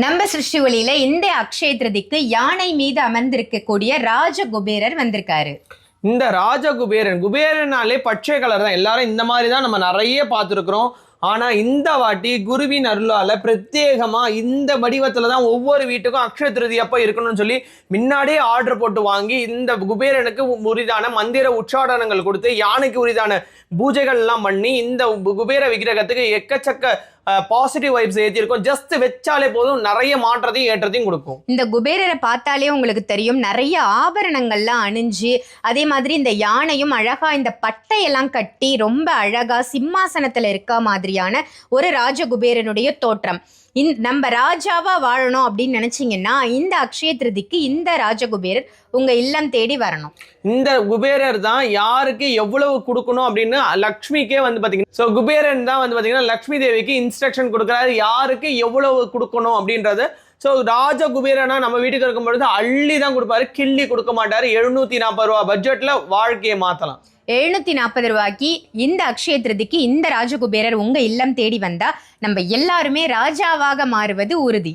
நம்ம சிருஷ்டி ஒளியில இந்த அக்ஷய திருதிக்கு யானை மீது அமர்ந்திருக்கக்கூடிய ராஜகுபேரர் வந்திருக்காரு. இந்த குபேரனாலே பச்சை கலர் தான். எல்லாரும் இந்த மாதிரி தான் நம்ம நிறைய பார்த்துருக்குறோம். ஆனா இந்த வாட்டி குருவின் அருளால பிரத்யேகமா இந்த வடிவத்துல தான் ஒவ்வொரு வீட்டுக்கும் அக்ஷய திருதி அப்ப இருக்கணும்னு சொல்லி முன்னாடியே ஆர்டர் போட்டு வாங்கி இந்த குபேரனுக்கு உரிதான மந்திர உச்சாடனங்கள் கொடுத்து யானைக்கு உரிதான பூஜைகள் எல்லாம் பண்ணி இந்த குபேர விக்கிரகத்துக்கு எக்கச்சக்க பாசிட்டிவ் வைப்ஸ் ஏற்றிருக்கும். ஜஸ்ட் வச்சாலே போதும், நிறைய மாற்றத்தையும் ஏற்றத்தையும் கொடுக்கும். இந்த குபேரரை பார்த்தாலே உங்களுக்கு தெரியும், நிறைய ஆபரணங்கள்லாம் அணிஞ்சு, அதே மாதிரி இந்த யானையும் அழகா இந்த பட்டையெல்லாம் கட்டி ரொம்ப அழகா சிம்மாசனத்துல இருக்க மாதிரியான ஒரு ராஜகுபேரனுடைய தோற்றம். நம்ம ராஜாவா வாழணும் அப்படின்னு நினைச்சீங்கன்னா இந்த அக்ஷய திருதிக்கு இந்த ராஜகுபேரர் உங்க இல்லம் தேடி வரணும். இந்த குபேரர் தான் யாருக்கு எவ்வளவு கொடுக்கணும் அப்படின்னு லக்ஷ்மிக்கே பாத்தீங்கன்னா, ஸோ குபேரன் தான் பாத்தீங்கன்னா லக்ஷ்மி தேவிக்கு இன்ஸ்ட்ரக்ஷன் கொடுக்குறாரு யாருக்கு எவ்வளவு கொடுக்கணும் அப்படின்றது. ஸோ ராஜகுபேரனா நம்ம வீட்டுக்கு இருக்கும் பொழுது அள்ளி தான் கொடுப்பாரு, கிள்ளி கொடுக்க மாட்டாரு. 740 ரூபா பட்ஜெட்ல வாழ்க்கையை மாத்தலாம். 740 ரூபாய்க்கு இந்த அக்ஷய திருதிக்கு இந்த ராஜகுபேரர் உங்க இல்லம் தேடி வந்தா நம்ம எல்லாருமே ராஜாவாக மாறுவது உறுதி.